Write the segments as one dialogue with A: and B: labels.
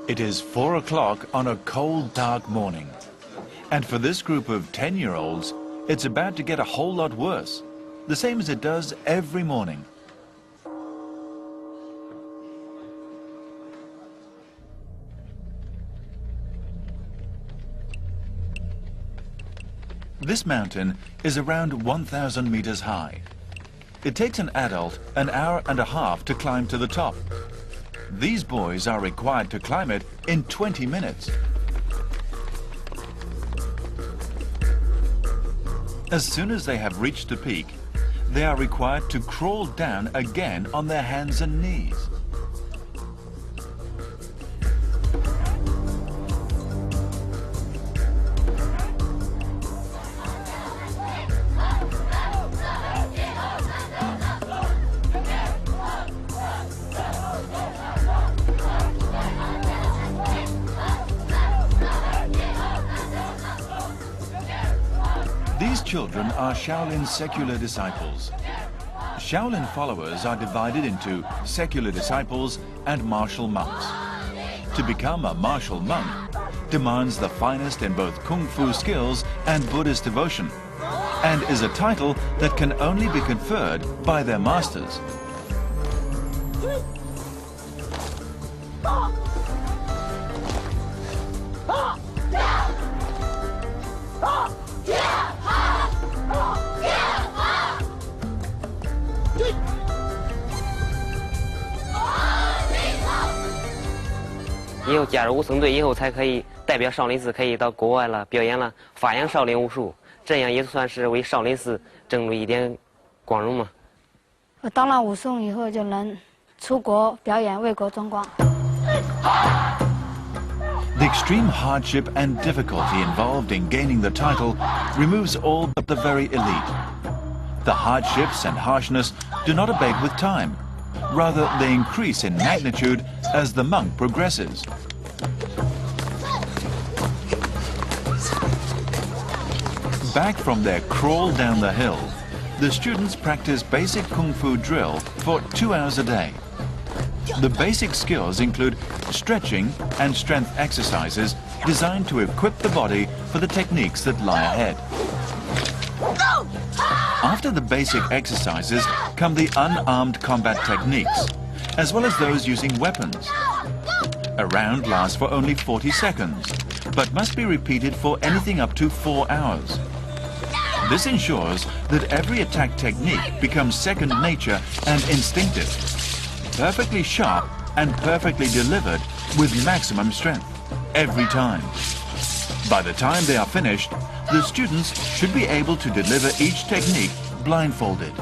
A: It is 4 o'clock on a cold, dark morning. And for this group of 10-year-olds, it's about to get a whole lot worse, the same as it does every morning. This mountain is around 1,000 meters high. It takes an adult an hour and a half to climb to the top. These boys are required to climb it in 20 minutes. As soon as they have reached the peak, they are required to crawl down again on their hands and knees. These children are Shaolin secular disciples. Shaolin followers are divided into secular disciples and martial monks. To become a martial monk demands the finest in both Kung Fu skills and Buddhist devotion, and is a title that can only be conferred by their masters.
B: 以后加入武僧队以后，才可以代表少林寺可以到国外了表演了，发扬少林武术，这样也算是为少林寺争取一点光荣嘛。
C: 我当了武僧以后，就能出国表演，为国争光。
A: The extreme hardship and difficulty involved in gaining the title removes all but the very elite. The hardships and harshness do not abate with time. Rather, they increase in magnitude as the monk progresses. Back from their crawl down the hill, the students practice basic Kung Fu drill for 2 hours a day. The basic skills include stretching and strength exercises designed to equip the body for the techniques that lie ahead. After the basic exercises come the unarmed combat techniques, as well as those using weapons. A round lasts for only 40 seconds, but must be repeated for anything up to 4 hours. This ensures that every attack technique becomes second nature and instinctive, perfectly sharp and perfectly delivered with maximum strength, every time. By the time they are finished, the students should be able to deliver each technique blindfolded.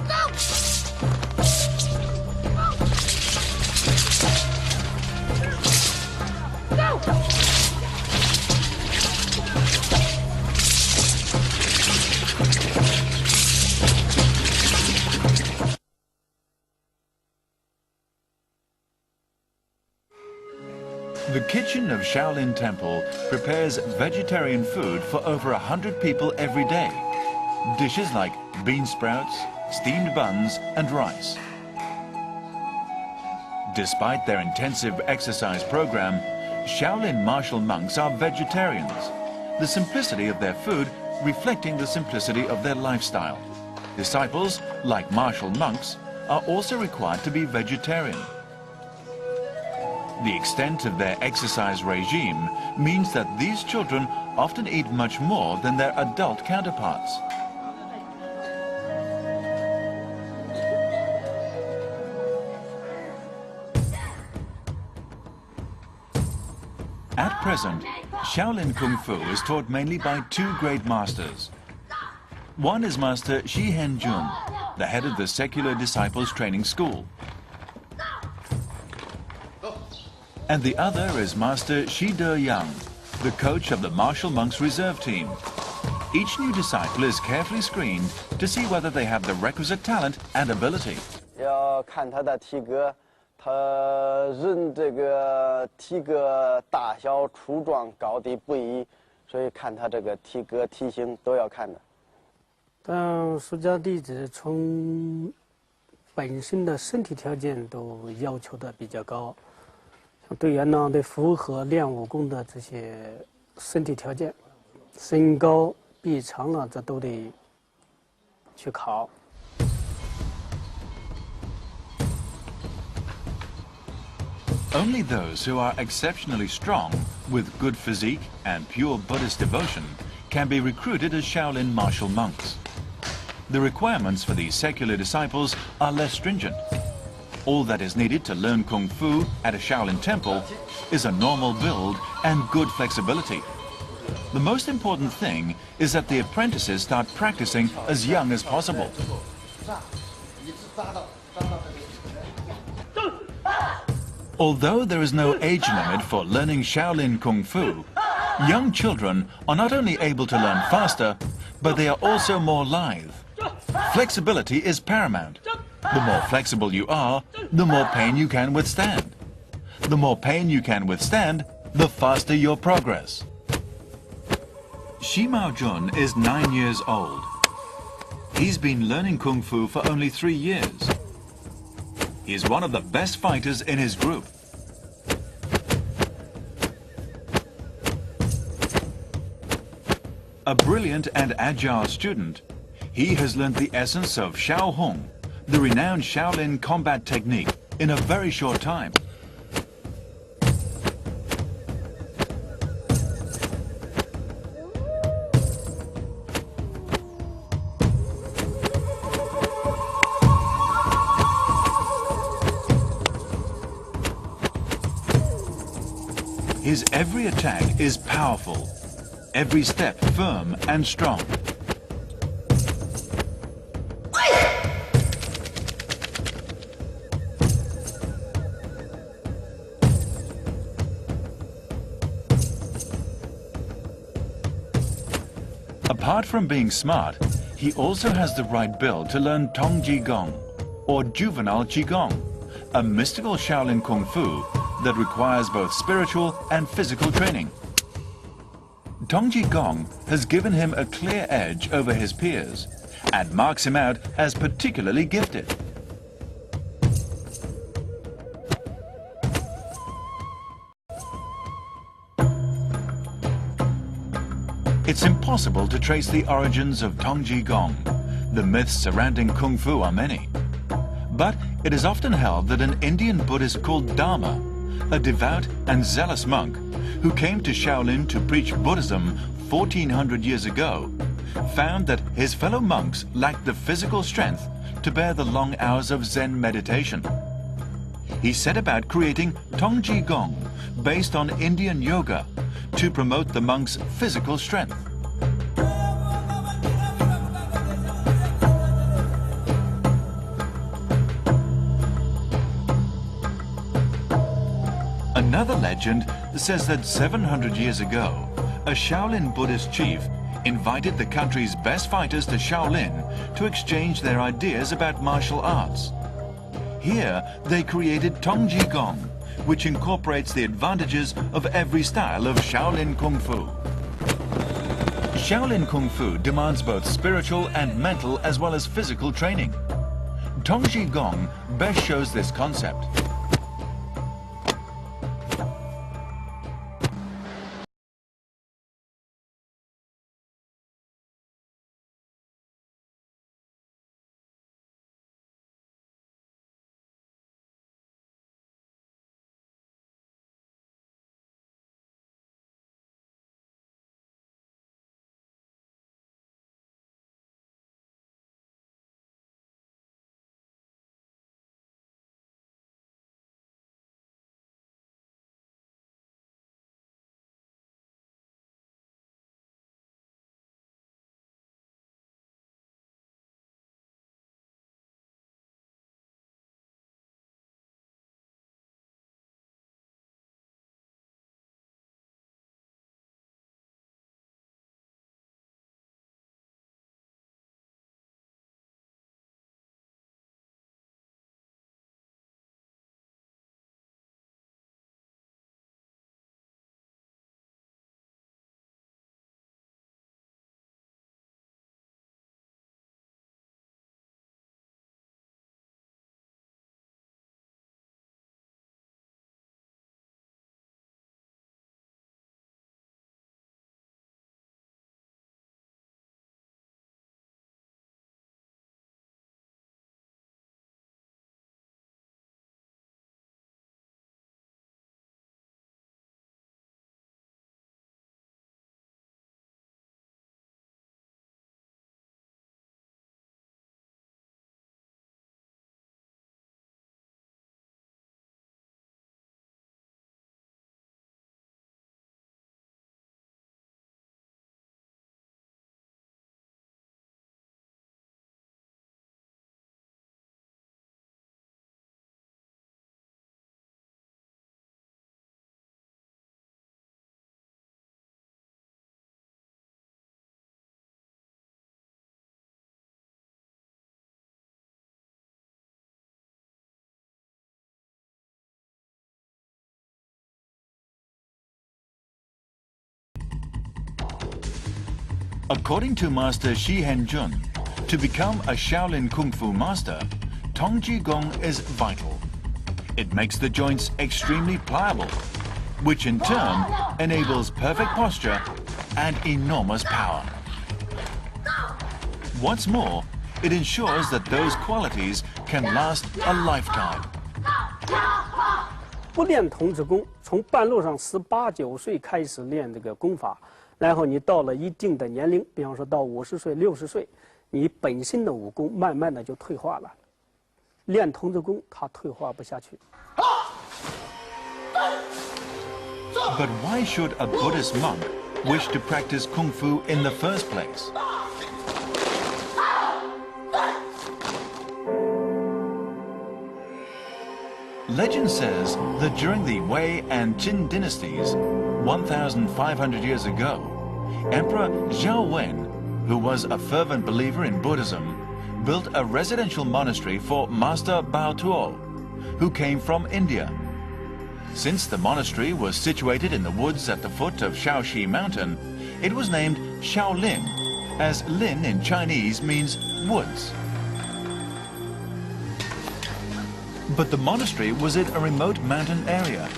A: The kitchen of Shaolin Temple prepares vegetarian food for over 100 people every day. Dishes like bean sprouts, steamed buns and rice. Despite their intensive exercise program, Shaolin martial monks are vegetarians, the simplicity of their food reflecting the simplicity of their lifestyle. Disciples, like martial monks, are also required to be vegetarian. The extent of their exercise regime means that these children often eat much more than their adult counterparts. At present, Shaolin Kung Fu is taught mainly by 2 great masters. One is Master Shi Henjun, the head of the Secular Disciples Training School. And the other is Master Shi De-yang, the coach of the Martial Monks Reserve Team. Each new disciple is carefully screened to see whether they have the requisite talent and ability.
D: 要看他的体格，他人这个体格大小、粗壮、高低不一，所以看他这个体格、体型都要看的。
E: 但出家弟子从本身的身体条件都要求的比较高。像队员呢得符合练武功的这些身体条件，身高、臂长啊，这都得去考。
A: Only those who are exceptionally strong, with good physique and pure Buddhist devotion, can be recruited as Shaolin martial monks. The requirements for these secular disciples are less stringent. All that is needed to learn Kung Fu at a Shaolin temple is a normal build and good flexibility. The most important thing is that the apprentices start practicing as young as possible. Although there is no age limit for learning Shaolin Kung Fu, young children are not only able to learn faster, but they are also more lithe. Flexibility is paramount. The more flexible you are, the more pain you can withstand. The more pain you can withstand, the faster your progress. Shi Mao Jun is 9 years old. He's been learning Kung Fu for only 3 years. He's one of the best fighters in his group. A brilliant and agile student, he has learned the essence of Shaohong, the renowned Shaolin combat technique, in a very short time. His every attack is powerful, every step firm and strong. Apart from being smart, he also has the right build to learn Tongji Gong, or juvenile Qigong, a mystical Shaolin Kung Fu that requires both spiritual and physical training. Tongji Gong has given him a clear edge over his peers and marks him out as particularly gifted. It's impossible to trace the origins of Tongji Gong. The myths surrounding Kung Fu are many. But it is often held that an Indian Buddhist called Dharma, a devout and zealous monk who came to Shaolin to preach Buddhism 1400 years ago, found that his fellow monks lacked the physical strength to bear the long hours of Zen meditation. He set about creating Tongji Gong based on Indian yoga to promote the monks' physical strength. Another legend says that 700 years ago, a Shaolin Buddhist chief invited the country's best fighters to Shaolin to exchange their ideas about martial arts. Here, they created Tongji Gong, which incorporates the advantages of every style of Shaolin Kung Fu. Shaolin Kung Fu demands both spiritual and mental as well as physical training. Tongji Gong best shows this concept. According to Master Shi Henjun, to become a Shaolin Kung Fu master, Tongji Gong is vital. It makes the joints extremely pliable, which in turn enables perfect posture and enormous power. What's more, it ensures that those qualities can last a lifetime.
E: 不练童子功，从半路上18、19岁开始练这个功法，然后你到了一定的年龄，比方说到50岁、60岁，你本身的武功慢慢的就退化了。练童子功，它退化不下去。
A: But why should a Buddhist monk wish to practice Kung Fu in the first place? Legend says that during the Wei and Qin dynasties, 1,500 years ago, Emperor Zhao Wen, who was a fervent believer in Buddhism, built a residential monastery for Master Bao Tuo, who came from India. Since the monastery was situated in the woods at the foot of Shaoxi Mountain, it was named Shaolin, as Lin in Chinese means woods. But the monastery was in a remote mountain area,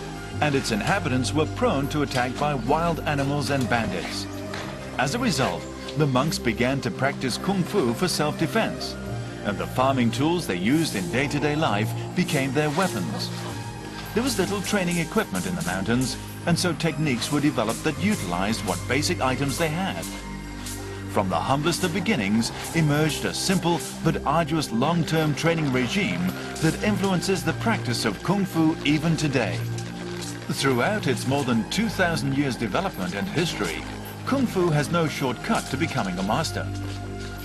A: and its inhabitants were prone to attack by wild animals and bandits. As a result, the monks began to practice Kung Fu for self-defense, and the farming tools they used in day-to-day life became their weapons. There was little training equipment in the mountains, and so techniques were developed that utilized what basic items they had. From the humblest of beginnings emerged a simple but arduous long-term training regime that influences the practice of Kung Fu even today. Throughout its more than 2,000 years development and history, Kung Fu has no shortcut to becoming a master.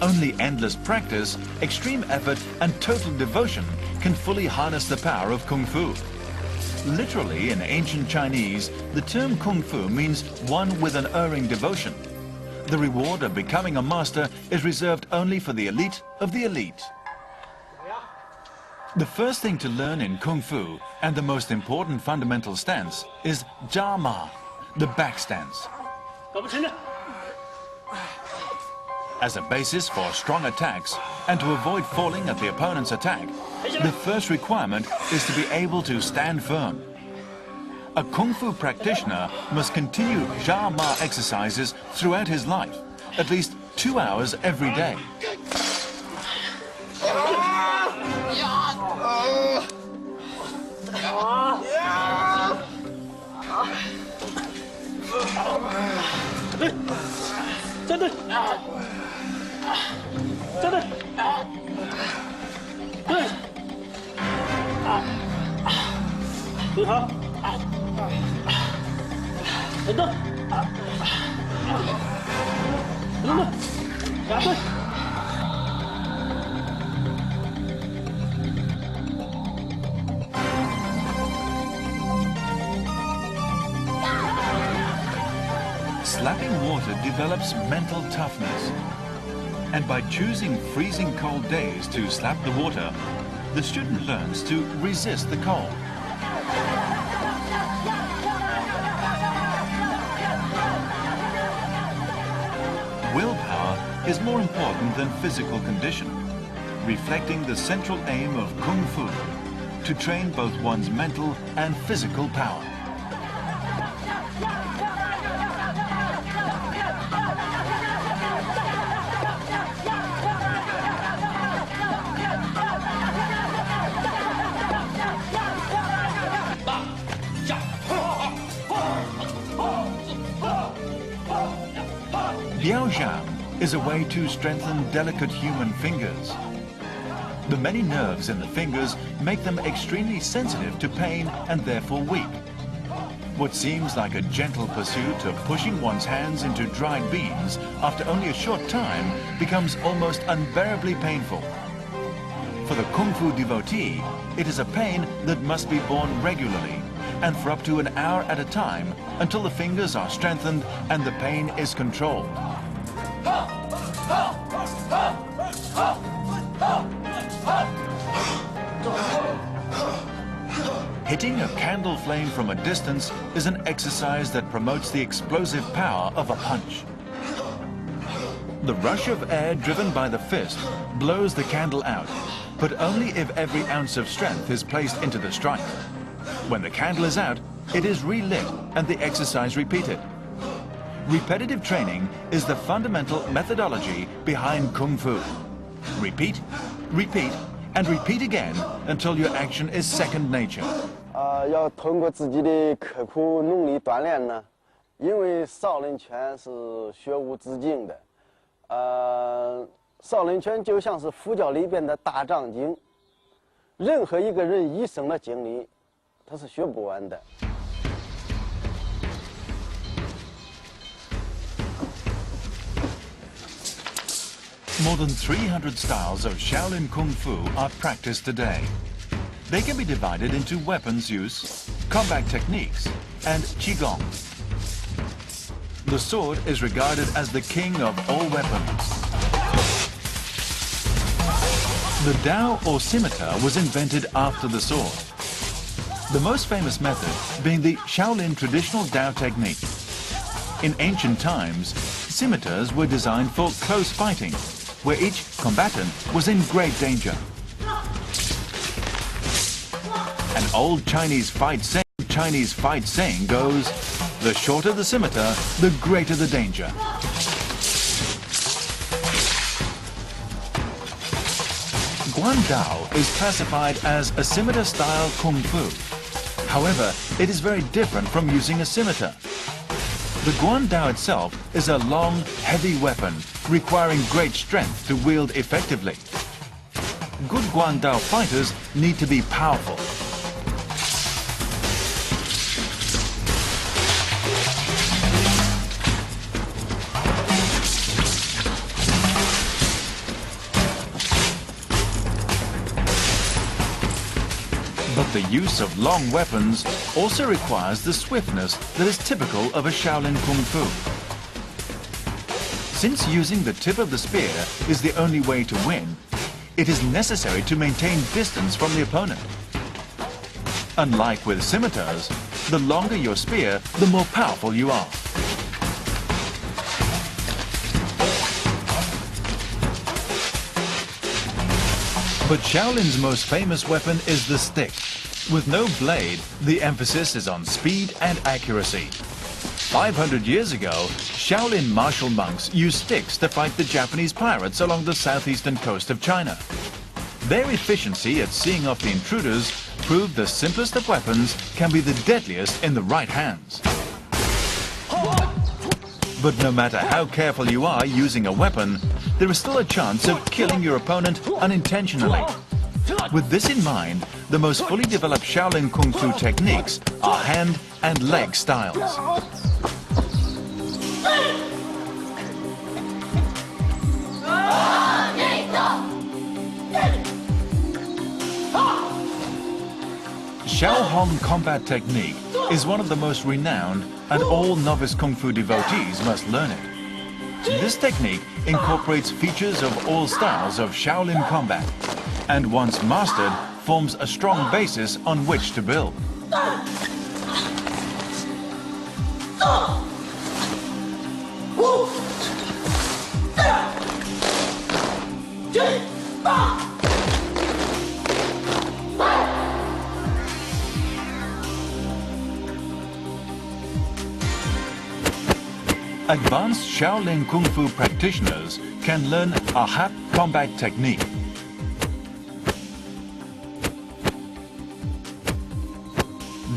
A: Only endless practice, extreme effort, and total devotion can fully harness the power of Kung Fu. Literally, in ancient Chinese, the term Kung Fu means one with an erring devotion. The reward of becoming a master is reserved only for the elite of the elite. The first thing to learn in Kung Fu, and the most important fundamental stance, is Jia Ma, the back stance. As a basis for strong attacks, and to avoid falling at the opponent's attack, the first requirement is to be able to stand firm. A Kung Fu practitioner must continue Jia Ma exercises throughout his life, at least 2 hours every day. Slapping water develops mental toughness. And by choosing freezing cold days to slap the water, the student learns to resist the cold. Willpower is more important than physical condition, reflecting the central aim of Kung Fu, to train both one's mental and physical power. Liaozhang is a way to strengthen delicate human fingers. The many nerves in the fingers make them extremely sensitive to pain and therefore weak. What seems like a gentle pursuit of pushing one's hands into dried beans after only a short time becomes almost unbearably painful. For the Kung Fu devotee, it is a pain that must be borne regularly and for up to an hour at a time until the fingers are strengthened and the pain is controlled. Hitting a candle flame from a distance is an exercise that promotes the explosive power of a punch. The rush of air driven by the fist blows the candle out, but only if every ounce of strength is placed into the strike. When the candle is out, it is relit and the exercise repeated. Repetitive training is the fundamental methodology behind Kung Fu. Repeat, repeat, and repeat again until your action is second nature.
D: 要通过自己的刻苦努力锻炼呢，因为少林拳是学无止境的。少林拳就像是佛教里边的大藏经，任何一个人一生的经历，他是学不完的。
A: More than 300 styles of Shaolin Kung Fu are practiced today. They can be divided into weapons use, combat techniques, and Qigong. The sword is regarded as the king of all weapons. The dao or scimitar was invented after the sword. The most famous method being the Shaolin traditional dao technique. In ancient times, scimitars were designed for close fighting, where each combatant was in great danger. An old Chinese fight saying goes, the shorter the scimitar, the greater the danger. Guandao is classified as a scimitar-style Kung Fu. However, it is very different from using a scimitar. The Guandao itself is a long, heavy weapon requiring great strength to wield effectively. Good Guandao fighters need to be powerful. But the use of long weapons also requires the swiftness that is typical of a Shaolin Kung Fu. Since using the tip of the spear is the only way to win, it is necessary to maintain distance from the opponent. Unlike with scimitars, the longer your spear, the more powerful you are. But Shaolin's most famous weapon is the stick. With no blade, the emphasis is on speed and accuracy. 500 years ago, Shaolin martial monks used sticks to fight the Japanese pirates along the southeastern coast of China. Their efficiency at seeing off the intruders proved the simplest of weapons can be the deadliest in the right hands. But no matter how careful you are using a weapon, there is still a chance of killing your opponent unintentionally. With this in mind, the most fully developed Shaolin Kung Fu techniques are hand and leg styles. Shaolin combat technique is one of the most renowned, and all novice Kung Fu devotees must learn it. This technique incorporates features of all styles of Shaolin combat, and once mastered, forms a strong basis on which to build. Advanced Shaolin Kung Fu practitioners can learn a hat combat technique.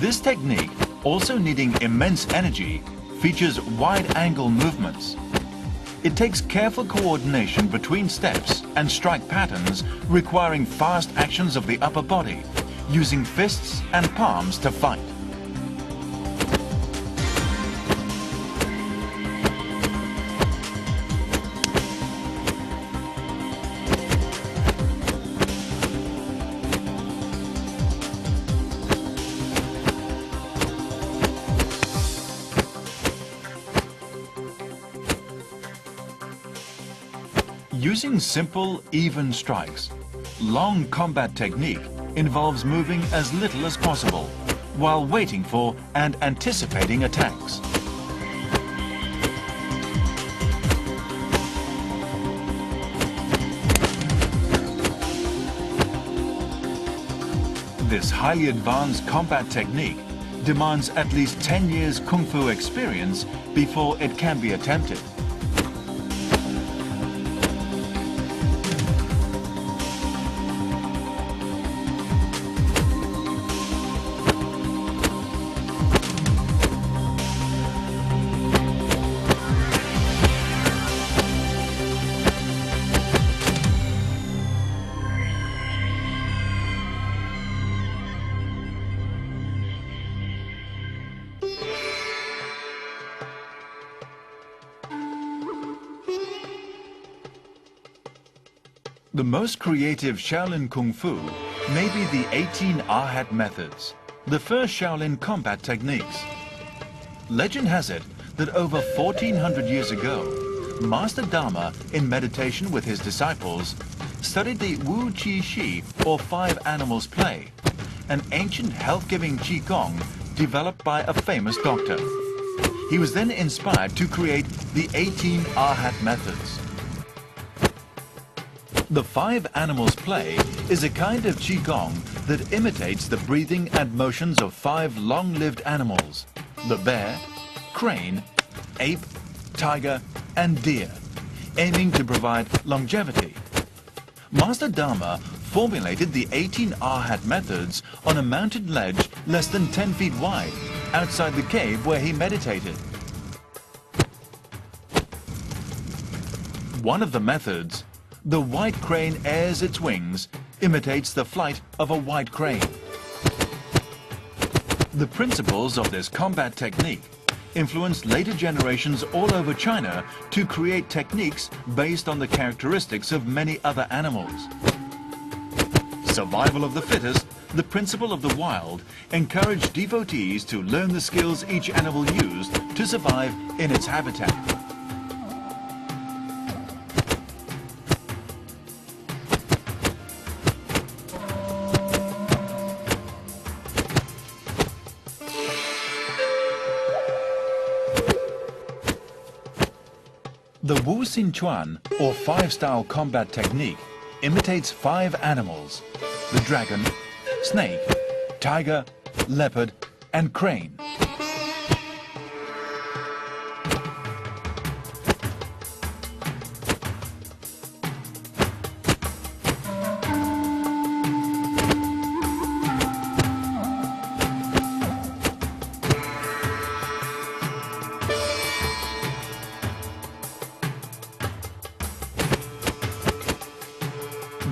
A: This technique, also needing immense energy, features wide-angle movements. It takes careful coordination between steps and strike patterns, requiring fast actions of the upper body, using fists and palms to fight. Using simple, even strikes, long combat technique involves moving as little as possible while waiting for and anticipating attacks. This highly advanced combat technique demands at least 10 years kung fu experience before it can be attempted. The most creative Shaolin Kung Fu may be the 18 Ahat methods, the first Shaolin combat techniques. Legend has it that over 1400 years ago, Master Dharma, in meditation with his disciples, studied the Wu Qi Shi, or five animals play, an ancient health-giving Qigong developed by a famous doctor. He was then inspired to create the 18 Ahat methods. The five animals play is a kind of Qigong that imitates the breathing and motions of five long-lived animals: the bear, crane, ape, tiger, and deer, aiming to provide longevity. Master Dharma formulated the 18 Ahat methods on a mounted ledge less than 10 feet wide, outside the cave where he meditated. One of the methods, the white crane airs its wings, imitates the flight of a white crane. The principles of this combat technique influenced later generations all over China to create techniques based on the characteristics of many other animals. Survival of the fittest, the principle of the wild, encouraged devotees to learn the skills each animal used to survive in its habitat. The Wu Xin Chuan, or five-style combat technique, imitates five animals: the dragon, snake, tiger, leopard, and crane.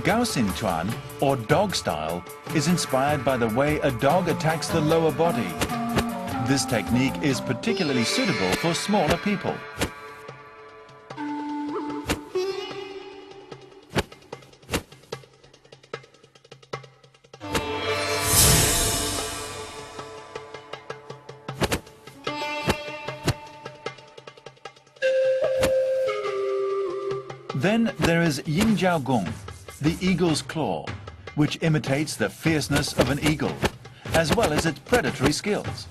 A: Gao Xin Chuan, or dog style, is inspired by the way a dog attacks the lower body. This technique is particularly suitable for smaller people. Then there is Yin Jiao Gong, the eagle's claw, which imitates the fierceness of an eagle, as well as its predatory skills.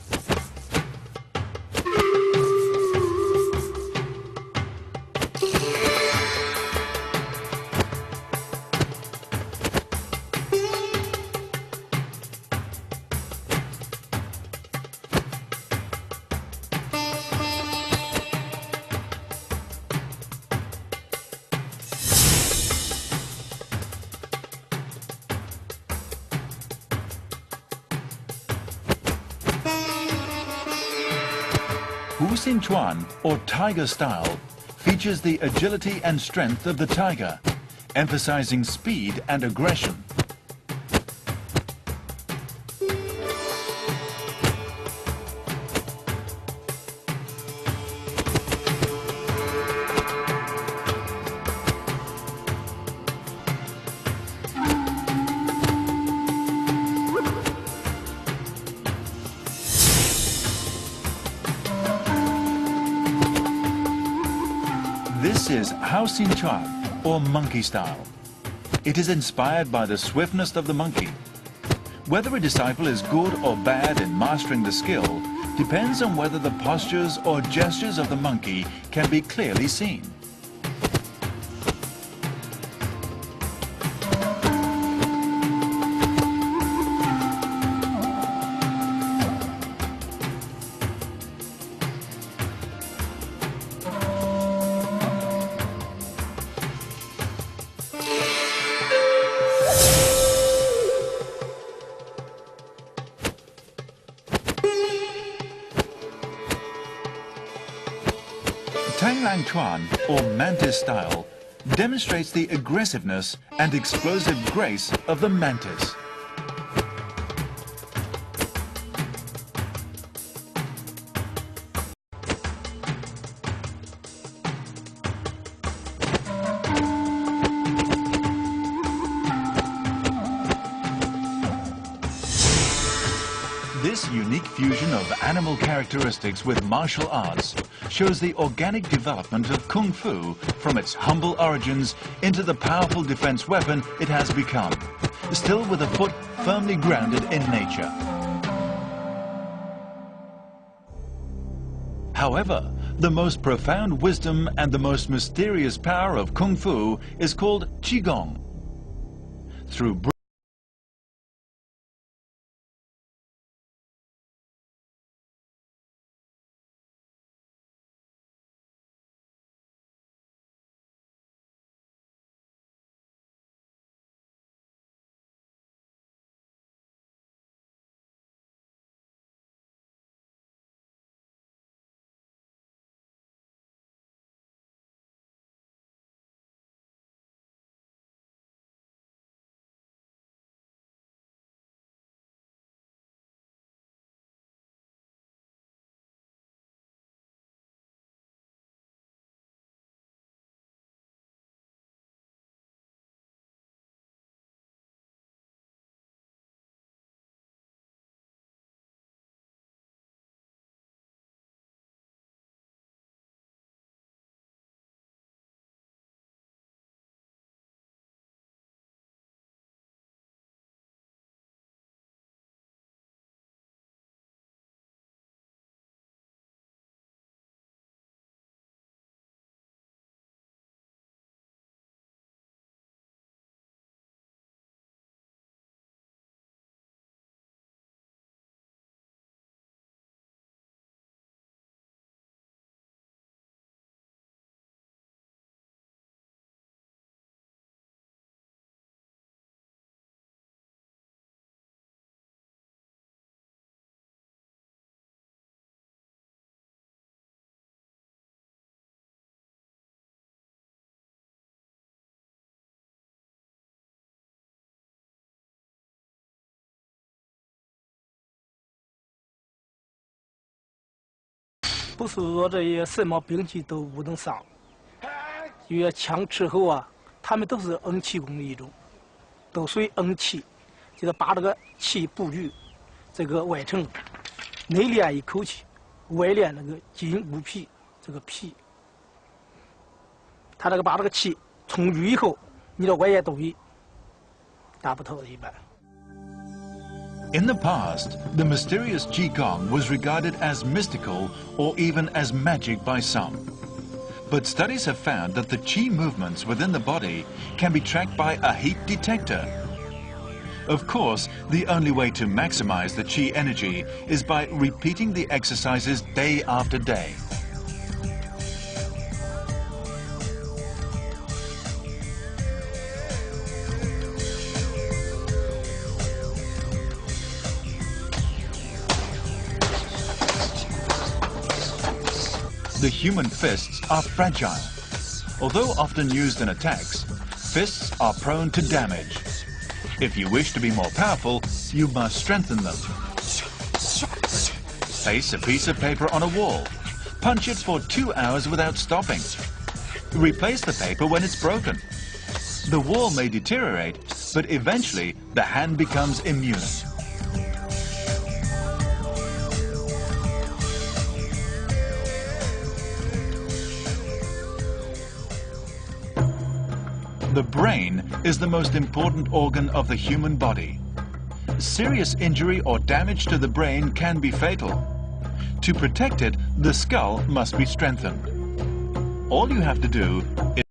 A: Wu Xin Chuan, or tiger style, features the agility and strength of the tiger, emphasizing speed and aggression. This is Hao Xin Chuan, or monkey style. It is inspired by the swiftness of the monkey. Whether a disciple is good or bad in mastering the skill depends on whether the postures or gestures of the monkey can be clearly seen. Tang Lang Chuan, or mantis style, demonstrates the aggressiveness and explosive grace of the mantis. This unique fusion of animal characteristics with martial arts shows the organic development of Kung Fu from its humble origins into the powerful defense weapon it has become, still with a foot firmly grounded in nature. However, the most profound wisdom and the most mysterious power of Kung Fu is called Qigong. Through
F: 不是说这些什么兵器都不能伤，因为枪之后啊，他们都是恩气功的一种，都属于恩气，就是把这个气布局这个外层，内练一口气，外练那个筋骨皮这个皮，他这个把这个气充足以后，你的外界东西打不透的一般。
A: In the past, the mysterious Qigong was regarded as mystical or even as magic by some. But studies have found that the Qi movements within the body can be tracked by a heat detector. Of course, the only way to maximize the Qi energy is by repeating the exercises day after day. The human fists are fragile. Although often used in attacks, fists are prone to damage. If you wish to be more powerful, you must strengthen them. Place a piece of paper on a wall. Punch it for 2 hours without stopping. Replace the paper when it's broken. The wall may deteriorate, but eventually the hand becomes immune. The brain is the most important organ of the human body. Serious injury or damage to the brain can be fatal. To protect it, the skull must be strengthened. All you have to do is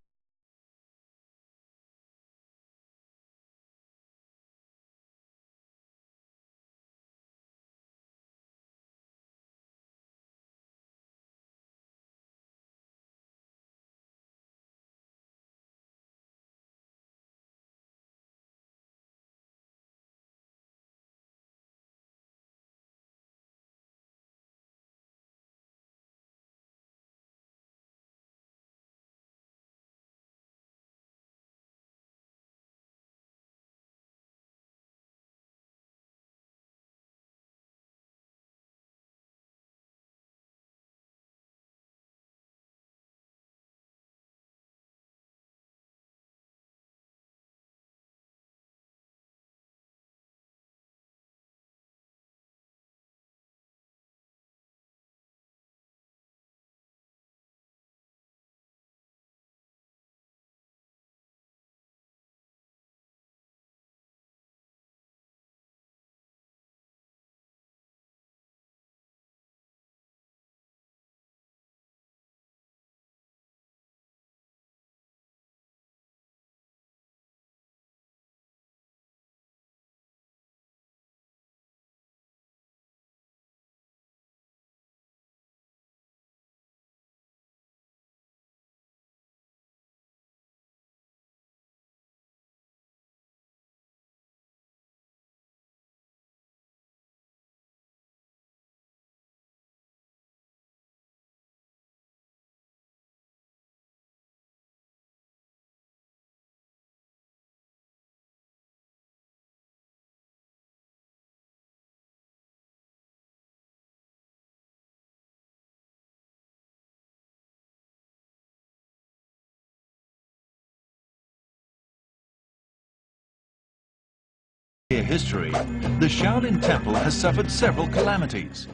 A: history, the Shaolin Temple has suffered several calamities.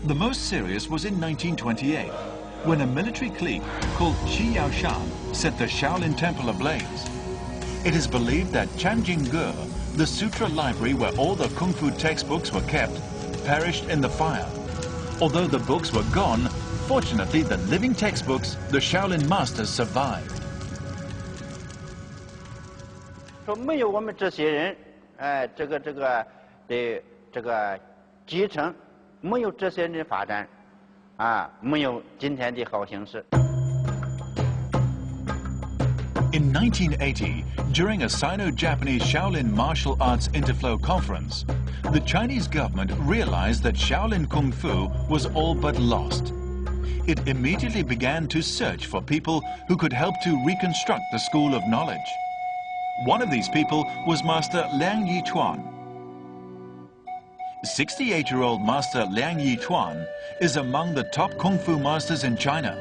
A: The most serious was in 1928, when a military clique called Qi Yaoshan set the Shaolin Temple ablaze. It is believed that Chanjingge, the sutra library where all the kung fu textbooks were kept, perished in the fire. Although the books were gone, fortunately the living textbooks, the Shaolin masters survived.
G: 说没有我们这些人，这个的这个继承，没有这些人发展，没有今天的好形势。
A: In 1980, during a Sino-Japanese Shaolin martial arts interflow conference, the Chinese government realized that Shaolin Kung Fu was all but lost. It immediately began to search for people who could help to reconstruct the school of knowledge. One of these people was Master Liang Yichuan. 68-year-old Master Liang Yichuan is among the top Kung Fu masters in China.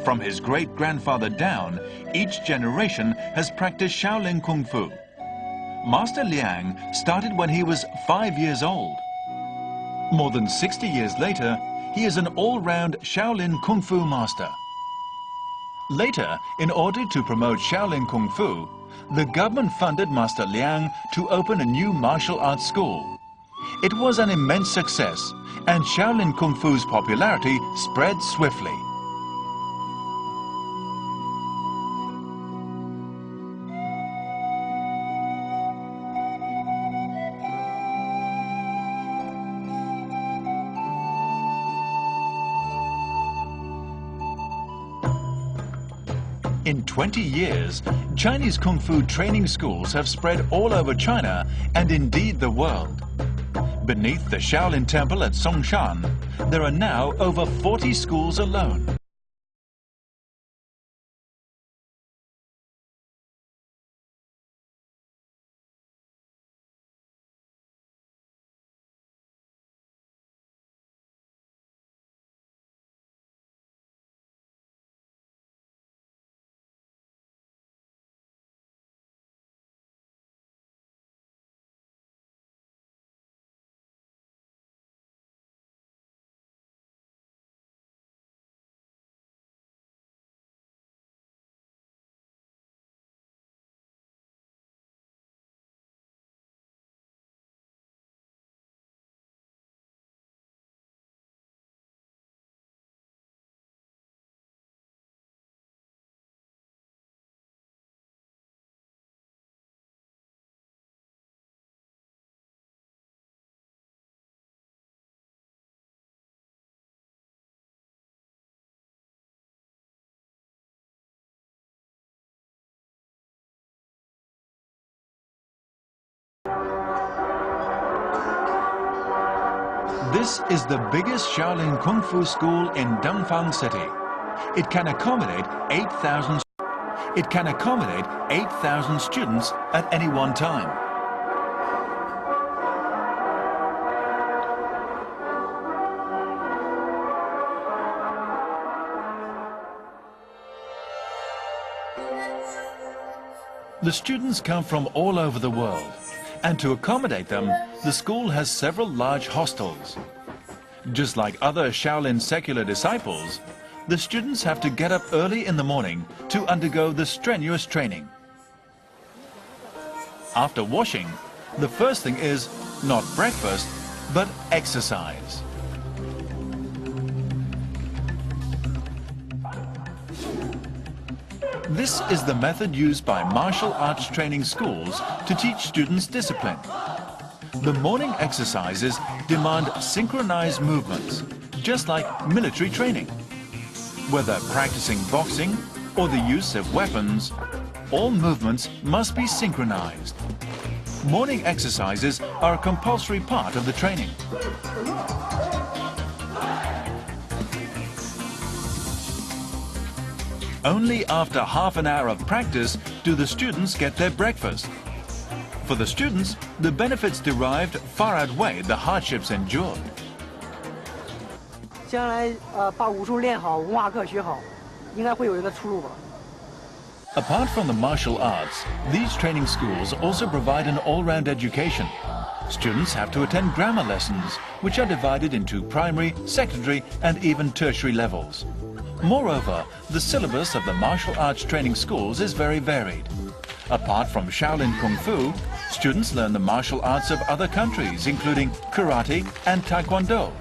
A: From his great-grandfather down, each generation has practiced Shaolin Kung Fu. Master Liang started when he was 5 years old. More than 60 years later, he is an all-round Shaolin Kung Fu master. Later, in order to promote Shaolin Kung Fu, the government funded Master Liang to open a new martial arts school. It was an immense success, and Shaolin Kung Fu's popularity spread swiftly. In 20 years, Chinese Kung Fu training schools have spread all over China and indeed the world. Beneath the Shaolin Temple at Songshan, there are now over 40 schools alone. This is the biggest Shaolin Kung Fu school in Dongfang City. It can accommodate 8,000 students at any one time. The students come from all over the world, and to accommodate them, the school has several large hostels. Just like other Shaolin secular disciples, the students have to get up early in the morning to undergo the strenuous training. After washing, the first thing is not breakfast, but exercise. This is the method used by martial arts training schools to teach students discipline. The morning exercises demand synchronized movements, just like military training. Whether practicing boxing or the use of weapons, all movements must be synchronized. Morning exercises are a compulsory part of the training. Only after half an hour of practice do the students get their breakfast. For the students, the benefits derived far outweigh the hardships endured.
H: 将来把武术练好，文化课学好，应该会有一个出路吧。
A: Apart from the martial arts, these training schools also provide an all-round education. Students have to attend grammar lessons, which are divided into primary, secondary and even tertiary levels. Moreover, the syllabus of the martial arts training schools is very varied. Apart from Shaolin Kung Fu, students learn the martial arts of other countries, including karate and taekwondo,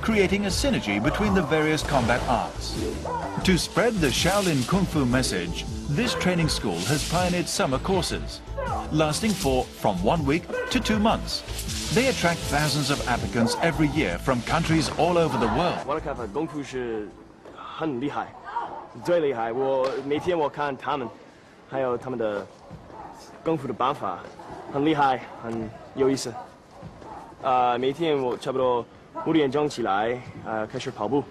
A: creating a synergy between the various combat arts. To spread the Shaolin Kung Fu message, this training school has pioneered summer courses, lasting from 1 week to 2 months. They attract thousands of applicants every year from countries all over the world.
H: 我的看法，功夫是很厉害，最厉害。我每天我看他们，还有他们的功夫的办法，很厉害，很有意思。每天我差不多5点钟起来，开始跑步，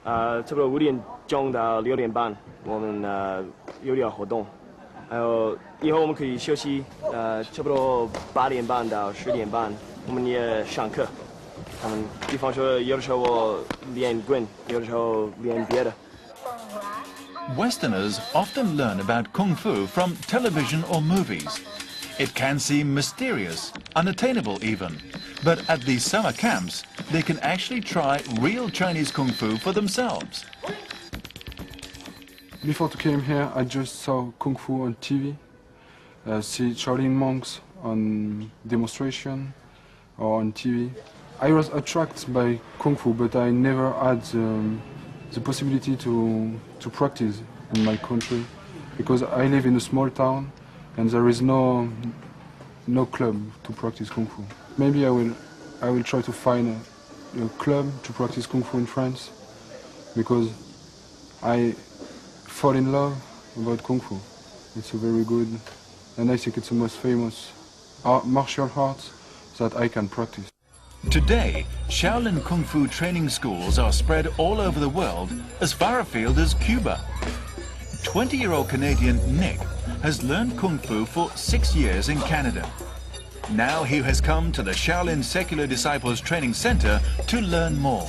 H: 差不多5点钟到6点半，我们有点活动，还有以后我们可以休息，差不多8点半到10点半，我们也上课。他们比方说，有的时候我练棍，有的时候练别的。
A: Westerners often learn about Kung Fu from television or movies. It can seem mysterious, unattainable even. But at these summer camps, they can actually try real Chinese Kung Fu for themselves.
I: Before to came here, I just saw Kung Fu on TV, see Shaolin monks on demonstration or on TV. I was attracted by Kung Fu, but I never had the possibility to practice in my country, because I live in a small town and there is no club to practice Kung Fu. Maybe I will try to find a club to practice Kung Fu in France, because I fall in love about Kung Fu. It's a very good, and I think it's the most famous martial art that I can practice.
A: Today, Shaolin Kung Fu training schools are spread all over the world, as far afield as Cuba. 20-year-old Canadian Nick has learned Kung Fu for 6 years in Canada. Now he has come to the Shaolin Secular Disciples Training Center to learn more.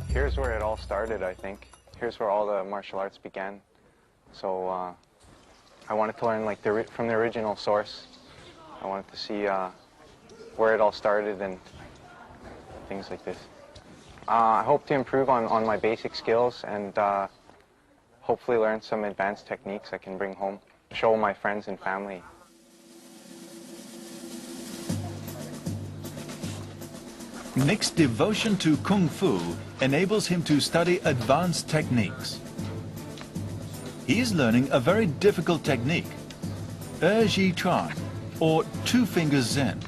J: Here's where it all started, I think. Here's where all the martial arts began. So I wanted to learn like from the original source. I wanted to see where it all started and things like this. I hope to improve on my basic skills and hopefully learn some advanced techniques I can bring home, show my friends and family.
A: Nick's devotion to Kung Fu enables him to study advanced techniques. He is learning a very difficult technique, Ji Chuan, or Two Fingers Zen.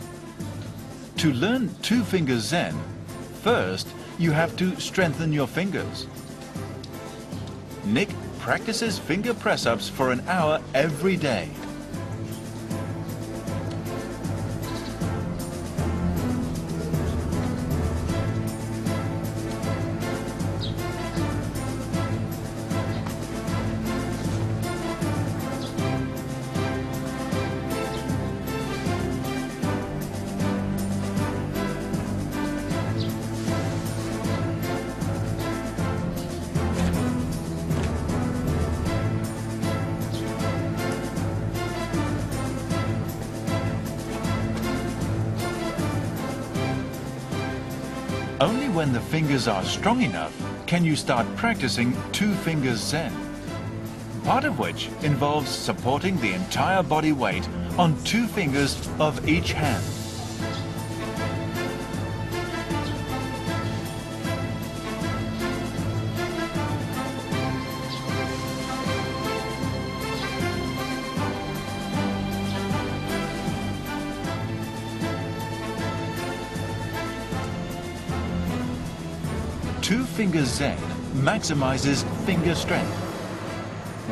A: To learn Two Fingers Zen, first you have to strengthen your fingers. Nick practices finger press-ups for an hour every day. Only when the fingers are strong enough can you start practicing Two Fingers Zen, part of which involves supporting the entire body weight on 2 fingers of each hand. Two Fingers Zen maximizes finger strength.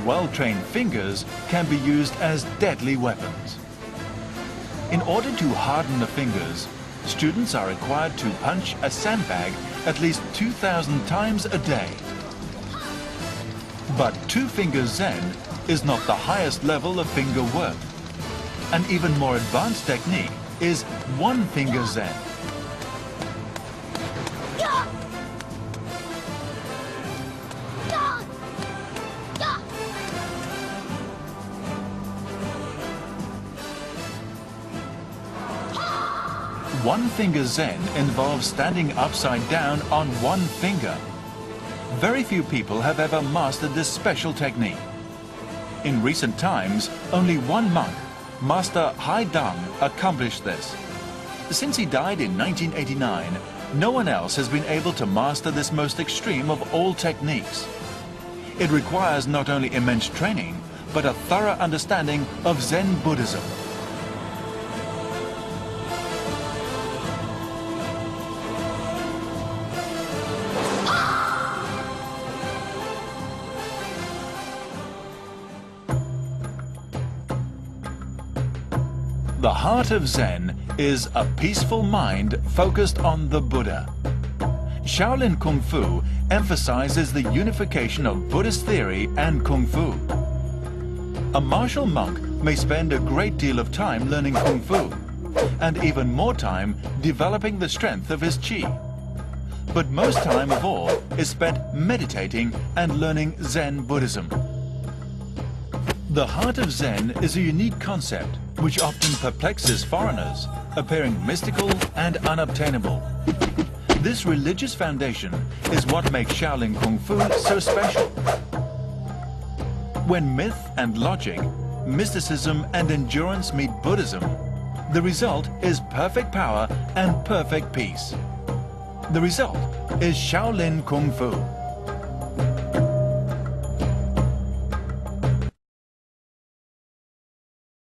A: Well-trained fingers can be used as deadly weapons. In order to harden the fingers, students are required to punch a sandbag at least 2,000 times a day. But two-finger Zen is not the highest level of finger work. An even more advanced technique is one-finger Zen. One-finger Zen involves standing upside down on one finger. Very few people have ever mastered this special technique. In recent times, only one monk, Master Hai Dang, accomplished this. Since he died in 1989, no one else has been able to master this most extreme of all techniques. It requires not only immense training, but a thorough understanding of Zen Buddhism. The heart of Zen is a peaceful mind focused on the Buddha. Shaolin Kung Fu emphasizes the unification of Buddhist theory and Kung Fu. A martial monk may spend a great deal of time learning Kung Fu, and even more time developing the strength of his Qi. But most time of all is spent meditating and learning Zen Buddhism. The heart of Zen is a unique concept which often perplexes foreigners, appearing mystical and unobtainable. This religious foundation is what makes Shaolin Kung Fu so special. When myth and logic, mysticism and endurance meet Buddhism, the result is perfect power and perfect peace. The result is Shaolin Kung Fu.